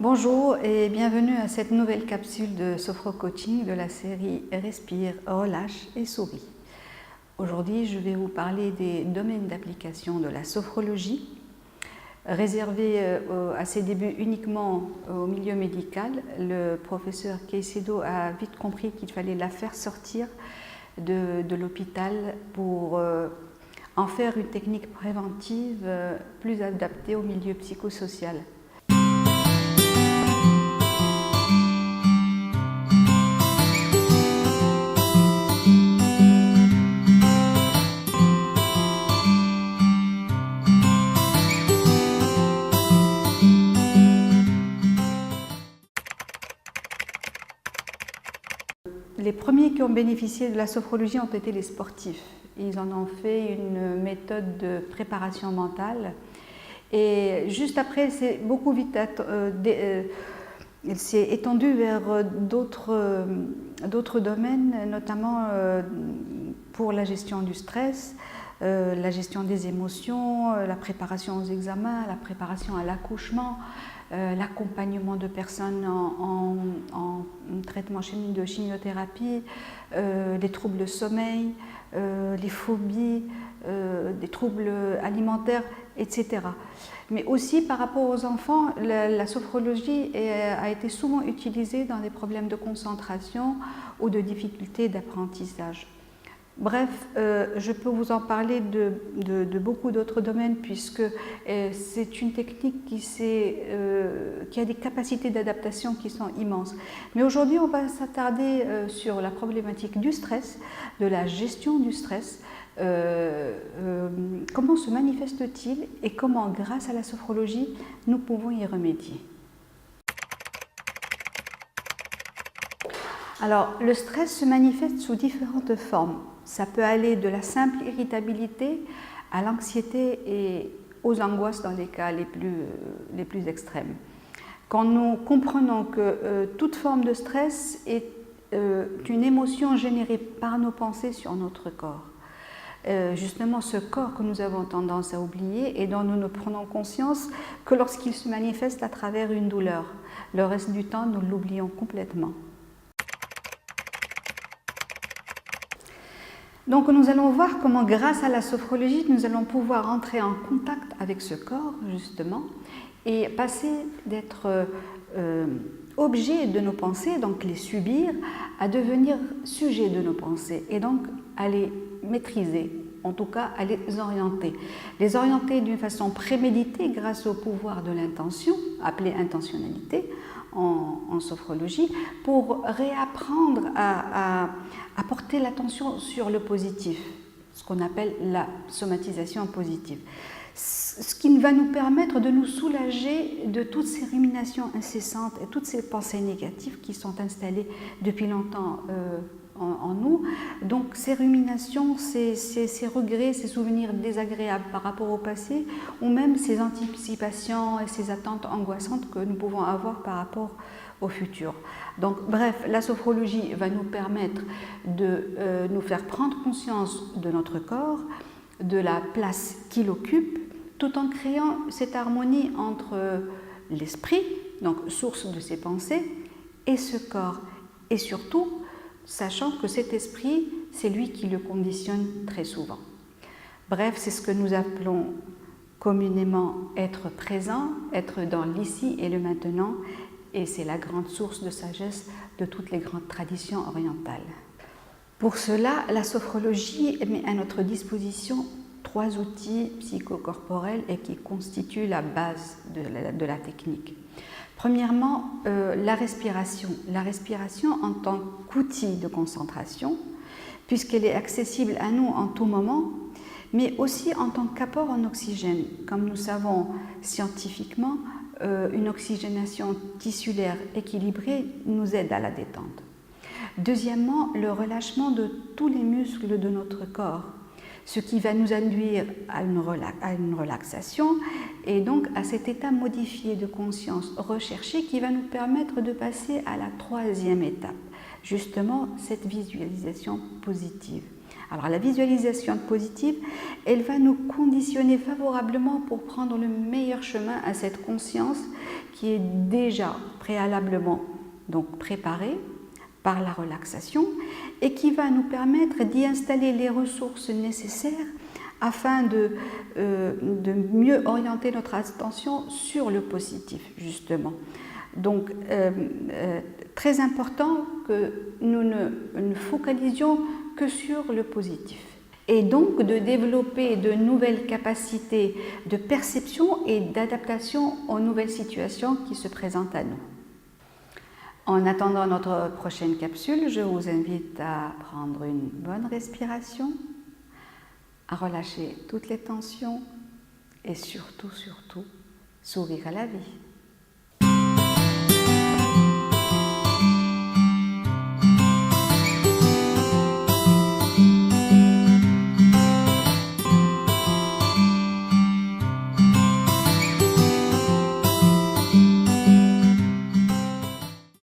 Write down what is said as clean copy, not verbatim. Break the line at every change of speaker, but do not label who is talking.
Bonjour et bienvenue à cette nouvelle capsule de Sophro-Coaching de la série Respire, relâche et souris. Aujourd'hui, je vais vous parler des domaines d'application de la sophrologie, réservés à ses débuts uniquement au milieu médical. Le professeur Caicedo a vite compris qu'il fallait la faire sortir de l'hôpital pour en faire une technique préventive plus adaptée au milieu psychosocial. Les premiers qui ont bénéficié de la sophrologie ont été les sportifs. Ils en ont fait une méthode de préparation mentale. Et juste après, c'est beaucoup vite il s'est étendu vers d'autres domaines, notamment pour la gestion du stress, la gestion des émotions, la préparation aux examens, la préparation à l'accouchement, l'accompagnement de personnes en traitement de chimiothérapie, les troubles de sommeil, les phobies, des troubles alimentaires, etc. Mais aussi par rapport aux enfants, la sophrologie a été souvent utilisée dans des problèmes de concentration ou de difficultés d'apprentissage. Bref, je peux vous en parler de beaucoup d'autres domaines puisque c'est une technique qui a des capacités d'adaptation qui sont immenses. Mais aujourd'hui, on va s'attarder sur la problématique du stress, de la gestion du stress. Comment se manifeste-t-il et comment, grâce à la sophrologie, nous pouvons y remédier. Alors, le stress se manifeste sous différentes formes. Ça peut aller de la simple irritabilité à l'anxiété et aux angoisses dans les cas les plus extrêmes. Quand nous comprenons que toute forme de stress est une émotion générée par nos pensées sur notre corps, justement ce corps que nous avons tendance à oublier et dont nous ne prenons conscience que lorsqu'il se manifeste à travers une douleur. Le reste du temps, nous l'oublions complètement. Donc nous allons voir comment, grâce à la sophrologie, nous allons pouvoir entrer en contact avec ce corps, justement, et passer d'être objet de nos pensées, donc les subir, à devenir sujet de nos pensées, et donc à les maîtriser, en tout cas à les orienter. Les orienter d'une façon préméditée grâce au pouvoir de l'intention, appelée intentionnalité, en sophrologie, pour réapprendre à porter l'attention sur le positif, ce qu'on appelle la somatisation positive. Ce qui va nous permettre de nous soulager de toutes ces ruminations incessantes et toutes ces pensées négatives qui sont installées depuis longtemps en nous. Donc ces ruminations, ces regrets, ces souvenirs désagréables par rapport au passé, ou même ces anticipations et ces attentes angoissantes que nous pouvons avoir par rapport au futur. Donc bref, la sophrologie va nous permettre de nous faire prendre conscience de notre corps, de la place qu'il occupe, tout en créant cette harmonie entre l'esprit, donc source de ses pensées, et ce corps, et surtout sachant que cet esprit, c'est lui qui le conditionne très souvent. Bref, c'est ce que nous appelons communément être présent, être dans l'ici et le maintenant, et c'est la grande source de sagesse de toutes les grandes traditions orientales. Pour cela, la sophrologie met à notre disposition 3 outils psychocorporels et qui constituent la base de la technique. Premièrement, la respiration. La respiration en tant qu'outil de concentration, puisqu'elle est accessible à nous en tout moment, mais aussi en tant qu'apport en oxygène. Comme nous savons scientifiquement, une oxygénation tissulaire équilibrée nous aide à la détente. Deuxièmement, le relâchement de tous les muscles de notre corps, ce qui va nous induire à une relaxation et donc à cet état modifié de conscience recherché qui va nous permettre de passer à la 3e étape, justement cette visualisation positive. Alors la visualisation positive, elle va nous conditionner favorablement pour prendre le meilleur chemin à cette conscience qui est déjà préalablement donc préparée par la relaxation et qui va nous permettre d'y installer les ressources nécessaires afin de mieux orienter notre attention sur le positif, justement. Donc, très important que nous ne focalisions que sur le positif. Et donc de développer de nouvelles capacités de perception et d'adaptation aux nouvelles situations qui se présentent à nous. En attendant notre prochaine capsule, je vous invite à prendre une bonne respiration, à relâcher toutes les tensions et surtout, sourire à la vie.